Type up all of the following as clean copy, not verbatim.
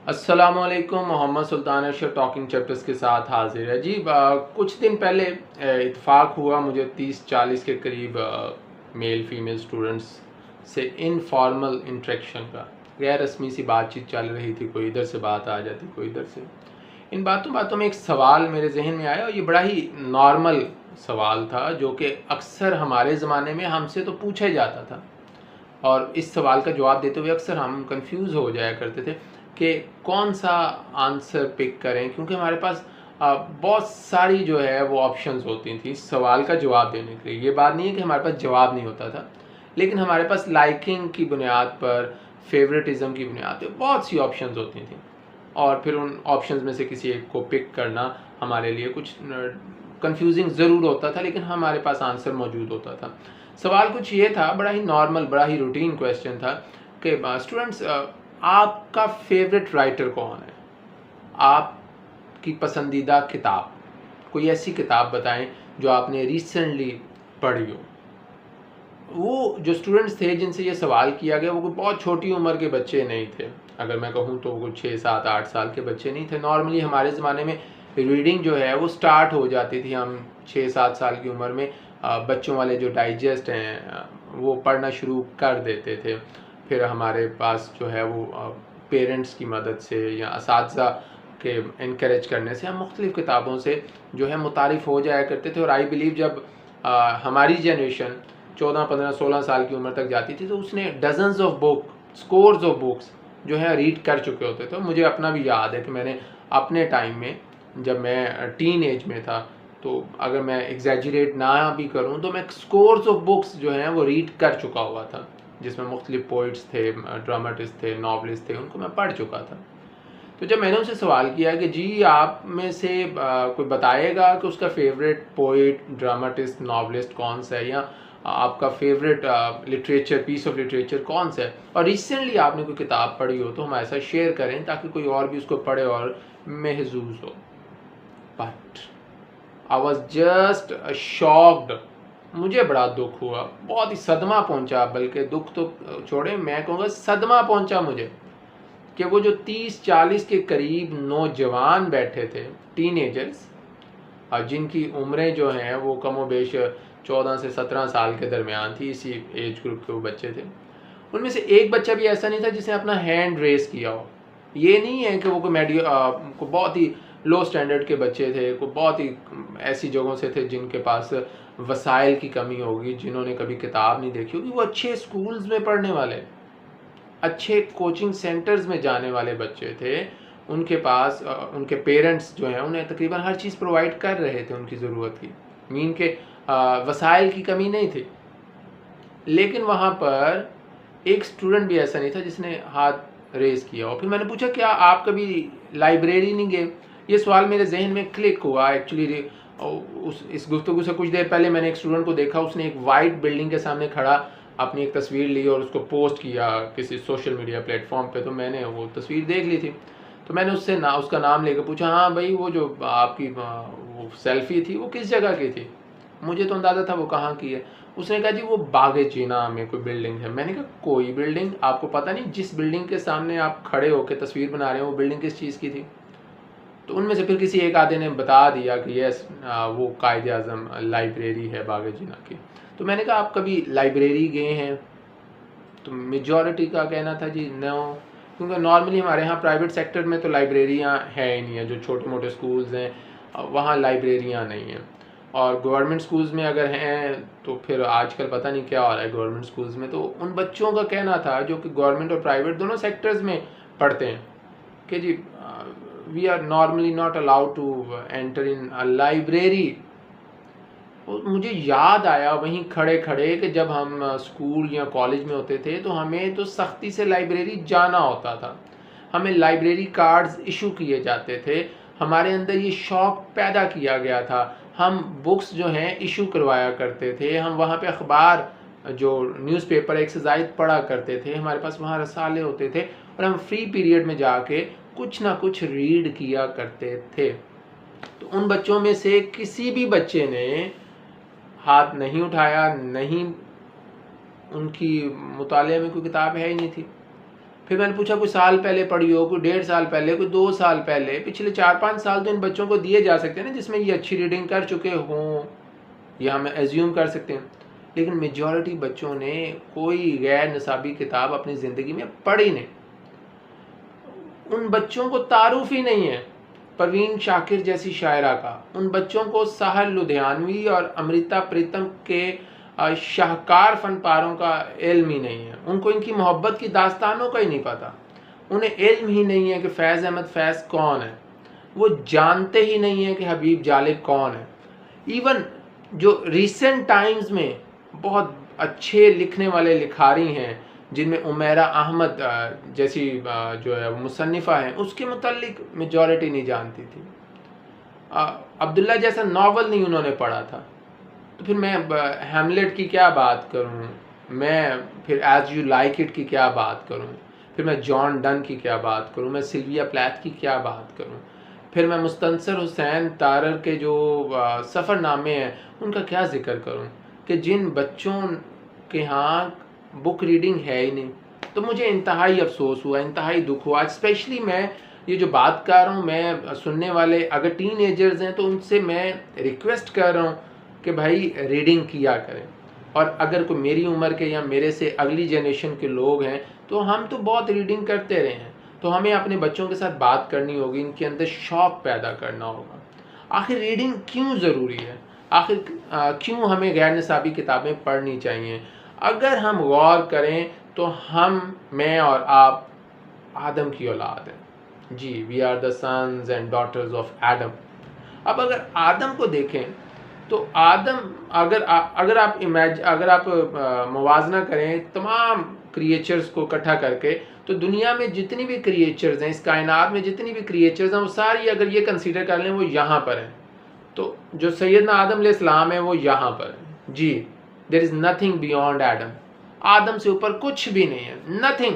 अस्सलामुअलैकुम। मोहम्मद सुल्तान Arshad talking chapters के साथ हाजिर है जी। कुछ दिन पहले इत्तेफाक हुआ मुझे 30-40 के करीब मेल फीमेल स्टूडेंट्स से इनफॉर्मल इंटरेक्शन का, गैर रस्मी सी बातचीत चल रही थी। कोई इधर से बात आ जाती, कोई इधर से। इन बातों बातों में एक सवाल मेरे जहन में आया और ये बड़ा ही नॉर्मल सवाल था जो कि अक्सर हमारे ज़माने में हमसे तो पूछा ही जाता था, और इस सवाल का जवाब देते हुए अक्सर हम कंफ्यूज हो जाया करते थे कि कौन सा आंसर पिक करें, क्योंकि हमारे पास बहुत सारी जो है वो ऑप्शंस होती थी इस सवाल का जवाब देने के लिए। ये बात नहीं है कि हमारे पास जवाब नहीं होता था, लेकिन हमारे पास लाइकिंग की बुनियाद पर, फेवरेटिज़म की बुनियाद पर बहुत सी ऑप्शंस होती थी, और फिर उन ऑप्शंस में से किसी एक को पिक करना हमारे लिए कुछ कंफ्यूजिंग ज़रूर होता था, लेकिन हमारे पास आंसर मौजूद होता था। सवाल कुछ ये था, बड़ा ही नॉर्मल, बड़ा ही रूटीन क्वेश्चन था कि स्टूडेंट्स, आपका फेवरेट राइटर कौन है? आपकी पसंदीदा किताब, कोई ऐसी किताब बताएं जो आपने रिसेंटली पढ़ी हो। वो जो स्टूडेंट्स थे जिनसे ये सवाल किया गया वो कोई बहुत छोटी उम्र के बच्चे नहीं थे। अगर मैं कहूँ तो वो 6-7-8 साल के बच्चे नहीं थे। नॉर्मली हमारे ज़माने में रीडिंग जो है वो स्टार्ट हो जाती थी, हम 6-7 साल की उम्र में बच्चों वाले जो डाइजेस्ट हैं वो पढ़ना शुरू कर देते थे। फिर हमारे पास जो है वो पेरेंट्स की मदद से या असातिज़ा के इनकरेज करने से हम मुख्तलिफ़ किताबों से जो है मुतारिफ़ हो जाया करते थे। और आई बिलीव जब हमारी जनरेशन 14-15-16 साल की उम्र तक जाती थी तो उसने dozens of book, scores of books जो है रीड कर चुके होते थे। मुझे अपना भी याद है कि मैंने अपने टाइम में, जब मैं टीन एज में था, तो अगर मैं एग्जैजरेट ना भी करूं तो मैं स्कोर्स ऑफ बुक्स जो हैं वो रीड कर चुका हुआ था, जिसमें मुख्तलिफ पोइट्स थे, ड्रामाटिस्ट थे, नॉवलिस्ट थे, उनको मैं पढ़ चुका था। तो जब मैंने उनसे सवाल किया कि जी आप में से कोई बताएगा कि उसका फेवरेट पोइट, ड्रामाटिस्ट, नॉवलिस्ट कौन सा है, या आपका favourite literature, piece of literature कौन सा है, और रिसेंटली आपने कोई किताब पढ़ी हो, तो हम ऐसा शेयर करें ताकि कोई और भी उसको पढ़े और महजूज हो। But I was just shocked. मुझे बड़ा दुख हुआ, बहुत ही सदमा पहुंचा, बल्कि दुख तो छोड़े, मैं कहूँगा सदमा पहुंचा मुझे कि वो जो 30-40 के करीब नौजवान बैठे थे, टीनेजर्स, जिनकी उम्रें जो हैं वो कमोबेश 14 से 17 साल के दरमियान थी, इसी एज ग्रुप के वो बच्चे थे। उनमें से एक बच्चा भी ऐसा नहीं था जिसने अपना हैंड रेस किया हो। ये नहीं है कि वो को बहुत ही लो स्टैंडर्ड के बच्चे थे, को बहुत ही ऐसी जगहों से थे जिनके पास वसाइल की कमी होगी, जिन्होंने कभी किताब नहीं देखी होगी। वो अच्छे स्कूल्स में पढ़ने वाले, अच्छे कोचिंग सेंटर्स में जाने वाले बच्चे थे। उनके पास उनके पेरेंट्स जो हैं उन्हें तकरीबन हर चीज़ प्रोवाइड कर रहे थे उनकी ज़रूरत की, मीन के वसाइल की कमी नहीं थी। लेकिन वहाँ पर एक स्टूडेंट भी ऐसा नहीं था जिसने हाथ रेस किया। और फिर मैंने पूछा क्या आप कभी लाइब्रेरी नहीं गए? ये सवाल मेरे जहन में क्लिक हुआ एक्चुअली। इस गुफ्तगू से कुछ देर पहले मैंने एक स्टूडेंट को देखा, उसने एक वाइट बिल्डिंग के सामने खड़ा अपनी एक तस्वीर ली और उसको पोस्ट किया किसी सोशल मीडिया प्लेटफॉर्म पे। तो मैंने वो तस्वीर देख ली थी, तो मैंने उससे उसका नाम लेकर पूछा, हाँ भाई वो जो आपकी वो सेल्फी थी वो किस जगह की थी? मुझे तो अंदाज़ा था वो कहाँ की है। उसने कहा जी वो बागे चीना में कोई बिल्डिंग है। मैंने कहा कोई बिल्डिंग? आपको पता नहीं जिस बिल्डिंग के सामने आप खड़े होकर तस्वीर बना रहे हो वो बिल्डिंग किस चीज़ की थी? तो उनमें से फिर किसी एक आधे ने बता दिया कि यस वो कायदे आज़म लाइब्रेरी है बागे चीना की। तो मैंने कहा आप कभी लाइब्रेरी गए हैं? तो मेजॉरिटी का कहना था जी नो, क्योंकि नॉर्मली हमारे यहाँ प्राइवेट सेक्टर में तो लाइब्रेरियाँ है ही नहीं है। जो छोटे मोटे स्कूल्स हैं वहाँ लाइब्रेरियाँ नहीं हैं, और गवर्नमेंट स्कूल्स में अगर हैं तो फिर आजकल पता नहीं क्या हो रहा है गवर्नमेंट स्कूल्स में। तो उन बच्चों का कहना था जो कि गवर्नमेंट और प्राइवेट दोनों सेक्टर्स में पढ़ते हैं कि जी we are normally not allowed to enter in a library. मुझे याद आया वहीं खड़े खड़े कि जब हम स्कूल या कॉलेज में होते थे तो हमें तो सख्ती से लाइब्रेरी जाना होता था, हमें लाइब्रेरी कार्ड्स इशू किए जाते थे, हमारे अंदर ये शौक़ पैदा किया गया था। हम बुक्स जो हैं इशू करवाया करते थे, हम वहाँ पे अखबार जो न्यूज़पेपर एक से ज़ायद पढ़ा करते थे, हमारे पास वहाँ रसाले होते थे, और हम फ्री पीरियड में जाके कुछ ना कुछ रीड किया करते थे। तो उन बच्चों में से किसी भी बच्चे ने हाथ नहीं उठाया, नहीं, उनकी मुताले में कोई किताब है ही नहीं थी। फिर मैंने पूछा कोई साल पहले पढ़ी हो, कोई 1.5 साल पहले, कोई 2 साल पहले, पिछले 4-5 साल तो इन बच्चों को दिए जा सकते हैं ना जिसमें ये अच्छी रीडिंग कर चुके हों, या हम एज्यूम कर सकते हैं। लेकिन मेजॉरिटी बच्चों ने कोई गैर निसाबी किताब अपनी ज़िंदगी में पढ़ी नहीं। उन बच्चों को तारुफ ही नहीं है परवीन शाकिर जैसी शायरा का, उन बच्चों को साहर लुधियानवी और अमृता प्रीतम के शाहकार फनपारों का इल्म ही नहीं है। उनको इनकी मोहब्बत की दास्तानों का ही नहीं पता, उन्हें इल्म ही नहीं है कि फैज़ अहमद फैज़ कौन है, वो जानते ही नहीं है कि हबीब जालिब कौन है। इवन जो रिसेंट टाइम्स में बहुत अच्छे लिखने वाले लिखारी हैं जिनमें उमैरा अहमद जैसी जो है मुसन्निफ़ा हैं, उसके मुतालिक मेजॉरिटी नहीं जानती थी। अब्दुल्ला जैसा नावल नहीं उन्होंने पढ़ा था। तो फिर मैं हैमलेट की क्या बात करूं, मैं फिर एज यू लाइक इट की क्या बात करूं, फिर मैं जॉन डन की क्या बात करूं, मैं सिल्विया प्लैथ की क्या बात करूं, फिर मैं मुस्तनसर हुसैन तारर के जो सफ़रनामे हैं उनका क्या ज़िक्र करूं कि जिन बच्चों के यहाँ बुक रीडिंग है ही नहीं। तो मुझे इंतहाई अफसोस हुआ, इंतहाई दुख हुआ। स्पेशली मैं ये जो बात कर रहा हूँ, मैं सुनने वाले अगर टीन एजर्स हैं तो उनसे मैं रिक्वेस्ट कर रहा हूँ कि भाई रीडिंग किया करें। और अगर कोई मेरी उम्र के या मेरे से अगली जनरेशन के लोग हैं तो हम तो बहुत रीडिंग करते रहे हैं, तो हमें अपने बच्चों के साथ बात करनी होगी, इनके अंदर शौक़ पैदा करना होगा। आखिर रीडिंग क्यों ज़रूरी है, आखिर क्यों हमें गैर निसाबी किताबें पढ़नी चाहिए। अगर हम गौर करें तो मैं और आप आदम की औलाद हैं जी, we are the sons and daughters of Adam. अब अगर आदम को देखें तो आदम अगर आप मुवाजना करें तमाम क्रिएचर्स को इकट्ठा करके, तो दुनिया में जितनी भी क्रिएचर्स हैं, इस कायनात में जितनी भी क्रिएचर्स हैं, वो सारी अगर ये कंसीडर कर लें वो यहाँ पर हैं, तो जो सैयदना आदम अलैहिस्सलाम है वो यहाँ पर है जी। There is nothing beyond Adam, आदम से ऊपर कुछ भी नहीं है, nothing,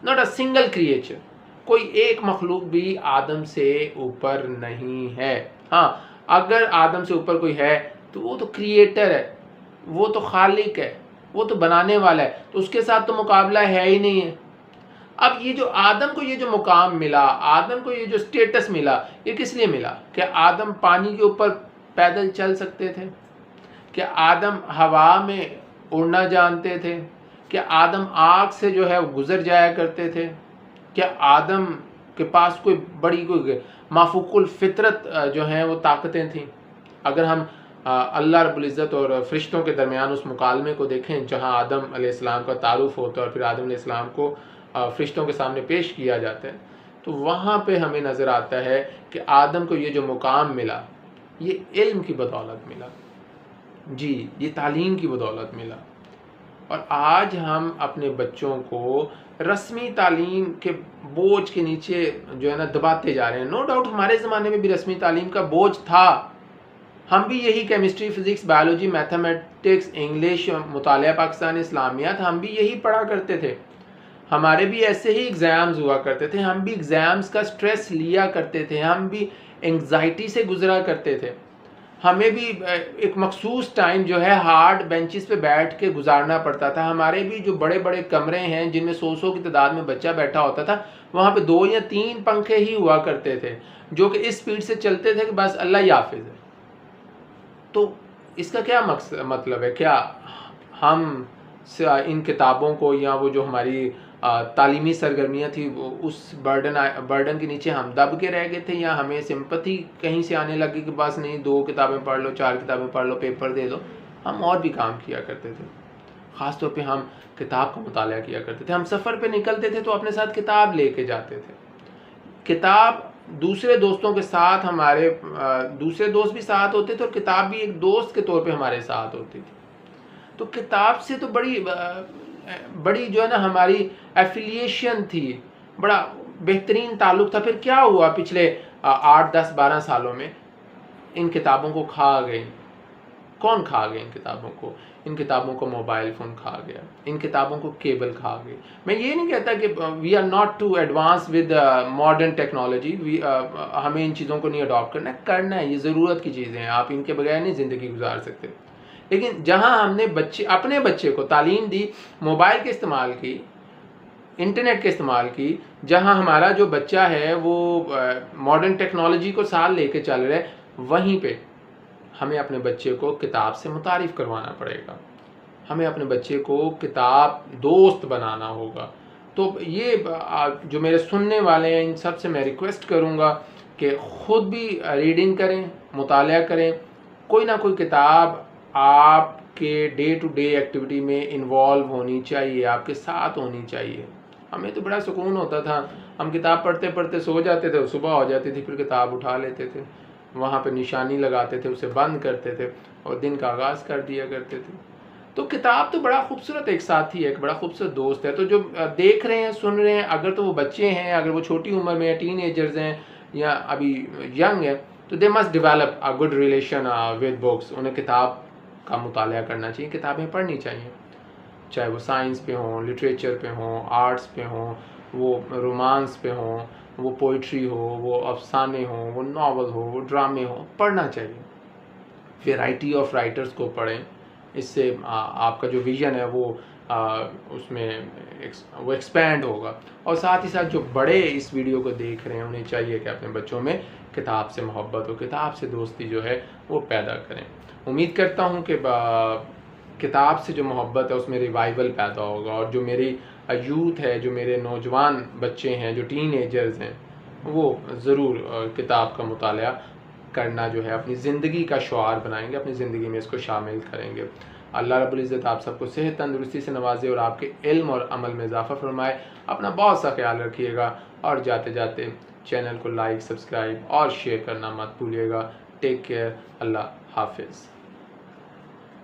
not a single creature, कोई एक मखलूक भी आदम से ऊपर नहीं है। हाँ, अगर आदम से ऊपर कोई है तो वो तो क्रिएटर है, वो तो खालिक है, वो तो बनाने वाला है, तो उसके साथ तो मुकाबला है ही नहीं है। अब ये जो आदम को ये जो मुकाम मिला, आदम को ये जो स्टेटस मिला, ये किस लिए मिला? क्या आदम पानी के ऊपर पैदल चल सकते थे? क्या आदम हवा में उड़ना जानते थे? क्या आदम आग से जो है गुजर जाया करते थे? क्या आदम के पास कोई माफूकुल फितरत जो है वो ताकतें थीं? अगर हम अल्लाह रब्बुल इज़्ज़त और फरिश्तों के दरमियान उस मुकालमे को देखें जहां आदम अलैहिस्सलाम का तारुफ होता है और फिर आदम अलैहिस्सलाम को फरिश्तों के सामने पेश किया जाता है, तो वहाँ पे हमें नज़र आता है कि आदम को ये जो मुकाम मिला, ये इल्म की बदौलत मिला जी, ये तालीम की बदौलत मिला। और आज हम अपने बच्चों को रस्मी तालीम के बोझ के नीचे जो है ना दबाते जा रहे हैं। नो डाउट हमारे ज़माने में भी रस्मी तालीम का बोझ था, हम भी यही chemistry, physics, biology, mathematics, English, मुतालिया पाकिस्तान इस्लामियात, हम भी यही पढ़ा करते थे। हमारे भी ऐसे ही एग्ज़ाम्स हुआ करते थे, हम भी एग्ज़ाम्स का स्ट्रेस लिया करते थे, हम भी एंग्जाइटी से गुजरा करते थे। हमें भी एक मखसूस टाइम जो है हार्ड बेंचेस पे बैठ के गुजारना पड़ता था। हमारे भी जो बड़े बड़े कमरे हैं जिनमें 100 की तादाद में बच्चा बैठा होता था, वहाँ पे 2 या 3 पंखे ही हुआ करते थे जो कि इस स्पीड से चलते थे कि बस अल्लाह ही हाफिज़ है। तो इसका क्या मतलब है? क्या हम इन किताबों को या वो जो हमारी तालीमी सरगर्मियाँ थी वो उस बर्डन के नीचे हम दब के रह गए थे, या हमें सिंपैथी कहीं से आने लगी कि बस नहीं 2 किताबें पढ़ लो, 4 किताबें पढ़ लो, पेपर दे दो? हम और भी काम किया करते थे। ख़ास तौर पे हम किताब का मुताला किया करते थे। हम सफ़र पे निकलते थे तो अपने साथ किताब लेके जाते थे। किताब दूसरे दोस्तों के साथ, हमारे दूसरे दोस्त भी साथ होते थे और किताब भी एक दोस्त के तौर पे हमारे साथ होती थी। तो किताब से तो बड़ी जो है ना हमारी एफिलिएशन थी, बड़ा बेहतरीन ताल्लुक़ था। फिर क्या हुआ पिछले 8, 10, 12 सालों में? इन किताबों को खा गए। कौन खा गए इन किताबों को? इन किताबों को मोबाइल फ़ोन खा गया, इन किताबों को केबल खा गई। मैं ये नहीं कहता कि we are not to advance with modern technology, हमें इन चीज़ों को नहीं अडॉप्ट करना है, ये ज़रूरत की चीज़ें हैं, आप इनके बगैर नहीं ज़िंदगी गुजार सकते। लेकिन जहाँ हमने अपने बच्चे को तालीम दी, मोबाइल के इस्तेमाल की, इंटरनेट के इस्तेमाल की, जहां हमारा जो बच्चा है वो मॉडर्न टेक्नोलॉजी को साथ लेके चल रहा है, वहीं पे हमें अपने बच्चे को किताब से मुतारिफ़ करवाना पड़ेगा। हमें अपने बच्चे को किताब दोस्त बनाना होगा। तो ये जो मेरे सुनने वाले हैं इन सब से मैं रिक्वेस्ट करूँगा कि ख़ुद भी रीडिंग करें, मुताला करें। कोई ना कोई किताब आपके डे टू डे एक्टिविटी में इन्वॉल्व होनी चाहिए, आपके साथ होनी चाहिए। हमें तो बड़ा सुकून होता था, हम किताब पढ़ते पढ़ते सो जाते थे, सुबह हो जाती थी, फिर किताब उठा लेते थे, वहाँ पे निशानी लगाते थे, उसे बंद करते थे और दिन का आगाज़ कर दिया करते थे। तो किताब तो बड़ा खूबसूरत एक साथी है, एक बड़ा खूबसूरत दोस्त है। तो जो देख रहे हैं, सुन रहे हैं, अगर तो वो बच्चे हैं, अगर वो छोटी उम्र में टीनेजर्स हैं या अभी यंग है, तो they must develop a good relation with books. उन्हें किताब का मुताला करना चाहिए, किताबें पढ़नी चाहिए, चाहे वो साइंस पे हों, लिटरेचर पे हों, आर्ट्स पे हों, वो रोमांस पे हों, वो पोइट्री हो, वो अफसाने हों, वो नावल हो, वो ड्रामे हों, पढ़ना चाहिए। वेराइटी ऑफ राइटर्स को पढ़ें, इससे आपका जो विज़न है वो उसमें वो एक्सपैंड होगा। और साथ ही साथ जो बड़े इस वीडियो को देख रहे हैं, उन्हें चाहिए कि अपने बच्चों में किताब से मोहब्बत हो, किताब से दोस्ती जो है वो पैदा करें। उम्मीद करता हूँ कि किताब से जो मोहब्बत है उसमें रिवाइवल पैदा होगा, और जो मेरी यूथ है, जो मेरे नौजवान बच्चे हैं, जो टीनेजर्स हैं, वो ज़रूर किताब का मुताला करना जो है अपनी ज़िंदगी का शुआर बनाएंगे, अपनी ज़िंदगी में इसको शामिल करेंगे। अल्लाह रब्बुल इज़्ज़त आप सबको सेहत तंदुरुस्ती से नवाजे और आपके इल्म और अमल में इजाफ़ा फरमाए। अपना बहुत सा ख्याल रखिएगा, और जाते जाते चैनल को लाइक, सब्सक्राइब और शेयर करना मत भूलिएगा। टेक केयर, अल्लाह हाफिज़।